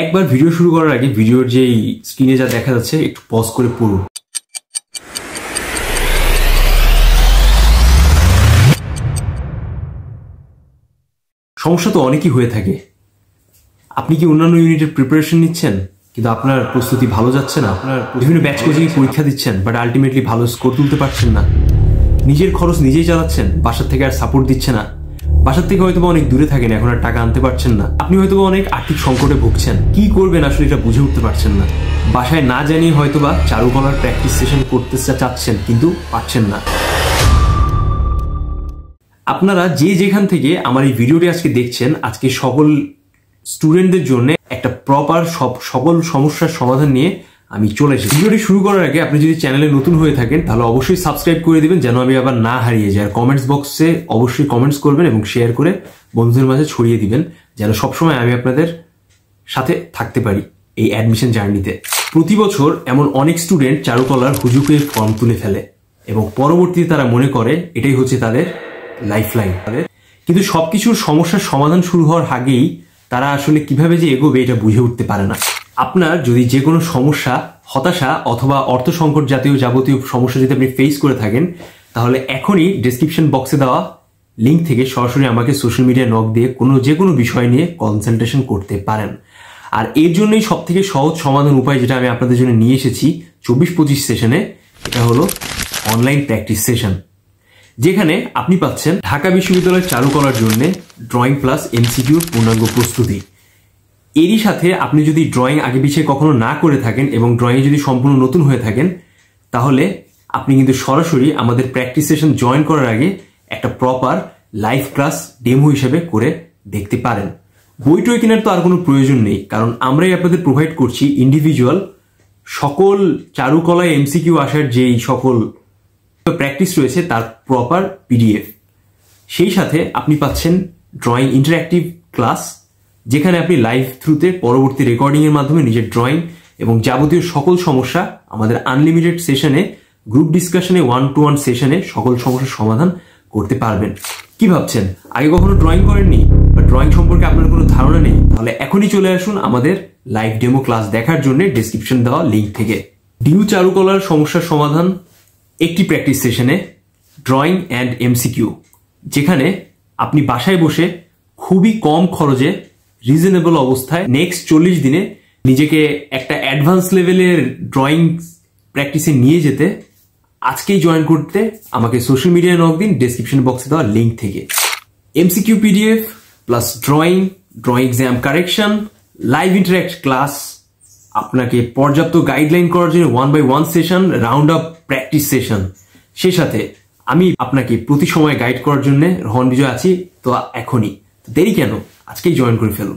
একবার ভিডিও শুরু করার আগে ভিডিওর যে স্ক্রিনে যা দেখা যাচ্ছে একটু পজ করে পড়ুন। সমস্যা তো অনেকই হয়ে থাকে। আপনি কি অন্যান্য ইউনিটের প্রিপারেশন নিচ্ছেন কিন্তু আপনার প্রস্তুতি ভালো যাচ্ছে না, আপনার বিভিন্ন ব্যাচ কোচিং পরীক্ষা দিচ্ছেন বাট আলটিমেটলি ভালো স্কোর তুলতে পারছেন না, নিজের খরচ নিজেই চালাচ্ছেন, বাসার থেকে আর সাপোর্ট দিচ্ছে না, বাসার থেকে হয়তো অনেক দূরে থাকেন, এখন আর টাকা আনতে পারছেন না, আপনি হয়তো অনেক আর্থিক সংকটে ভুগছেন, কি করবেন আসলে এটা বুঝে উঠতে পারছেন না, বাসায় না জানিয়ে হয়তোবা চারুকলার প্র্যাকটিস সেশন করতে চাচ্ছেন কিন্তু পারছেন না। আপনারা যে যেখান থেকে আমার এই ভিডিওটি আজকে দেখছেন, আজকে সকল স্টুডেন্টদের জন্য একটা প্রপার সকল সমস্যার সমাধান নিয়ে আমি চলে এসেছি। ভিডিওটি শুরু করার আগে আপনি যদি চ্যানেলে নতুন হয়ে থাকেন তাহলে অবশ্যই সাবস্ক্রাইব করে দিবেন যেন আমি আবার না হারিয়ে যাই। আর কমেন্টস বক্সে অবশ্যই কমেন্টস করবেন এবং শেয়ার করে বন্ধুদের মাঝে ছড়িয়ে দিবেন যেন সবসময় আমি আপনাদের সাথে থাকতে পারি এই অ্যাডমিশন জার্নিতে। প্রতি বছর এমন অনেক স্টুডেন্ট চারুকলার হুজুকে ফর্ম তুলে ফেলে এবং পরবর্তীতে তারা মনে করে এটাই হচ্ছে তাদের লাইফলাইন। কিন্তু সবকিছুর সমস্যার সমাধান শুরু হওয়ার আগেই তারা আসলে কিভাবে যে এগোবে এটা বুঝে উঠতে পারে না। আপনার যদি যে কোনো সমস্যা, হতাশা অথবা অর্থ সংকট জাতীয় যাবতীয় সমস্যা যদি আপনি ফেস করে থাকেন তাহলে এখনই ডেসক্রিপশন বক্সে দেওয়া লিঙ্ক থেকে সরাসরি আমাকে সোশ্যাল মিডিয়া নক দিয়ে যে কোনো বিষয় নিয়ে কনসালটেশন করতে পারেন। আর এর জন্যই সব থেকে সহজ সমাধান উপায় যেটা আমি আপনাদের জন্য নিয়ে এসেছি 24-25 সেশনে, এটা হলো অনলাইন প্র্যাকটিস সেশন, যেখানে আপনি পাচ্ছেন ঢাকা বিশ্ববিদ্যালয়ের চারুকলার জন্য ড্রয়িং প্লাস এমসিকিউর পূর্ণাঙ্গ প্রস্তুতি। এরই সাথে আপনি যদি ড্রয়িং আগে পিছিয়ে কখনো না করে থাকেন এবং ড্রয়িংয়ে যদি সম্পূর্ণ নতুন হয়ে থাকেন তাহলে আপনি কিন্তু সরাসরি আমাদের প্র্যাকটিস সেশন জয়েন করার আগে একটা প্রপার লাইভ ক্লাস ডেমো হিসেবে করে দেখতে পারেন। বইটই কেনার তো আর কোনো প্রয়োজন নেই, কারণ আমরাই আপনাদের প্রোভাইড করছি ইন্ডিভিজুয়াল সকল চারুকলায় এমসিকিউ আসার যেই সকল প্র্যাকটিস রয়েছে তার প্রপার পিডিএফ। সেই সাথে আপনি পাচ্ছেন ড্রয়িং ইন্টারঅ্যাক্টিভ ক্লাস, যেখানে আপনি লাইভ থ্রুতে পরবর্তী রেকর্ডিং এর মাধ্যমে নিজের ড্রয়িং এবং যাবতীয় সকল সমস্যা আমাদের আনলিমিটেড সেশনে, গ্রুপ ডিসকাশনে, 1-to-1 সেশনে সকল সমস্যার সমাধান করতে পারবেন। কি ভাবছেন, আগে কখনো ড্রয়িং করেননি বা ড্রয়িং সম্পর্কে আপনার কোনো ধারণা নেই? তাহলে এখনই চলে আসুন আমাদের লাইভ ডেমো ক্লাস দেখার জন্য ডেসক্রিপশন দেওয়া লিঙ্ক থেকে। ডিউ চারুকলার সমস্যার সমাধান একটি প্র্যাকটিস সেশনে ড্রয়িং অ্যান্ড এমসিকিউ, যেখানে আপনি বাসায় বসে খুবই কম খরচে রিজনেবল অবস্থায় নেক্সট 40 দিনে নিজেকে একটা অ্যাডভান্স লেভেলের ড্রয়িং প্র্যাকটিসে নিয়ে যেতে আজকেই জয়েন করতে আমাকে সোশ্যাল মিডিয়ায় নক দিন ডেসক্রিপশন বক্সে দেওয়া লিঙ্ক থেকে। MCQ PDF plus drawing exam correction, live interact class, আপনাকে পর্যাপ্ত গাইডলাইন করার জন্য 1-by-1 session, round up practice session, সেই সাথে আমি আপনাকে প্রতি সময় গাইড করার জন্য রহন বিজয় আছি। তো এখনই দেরি কেন, আজকেই জয়েন করে ফেলুন।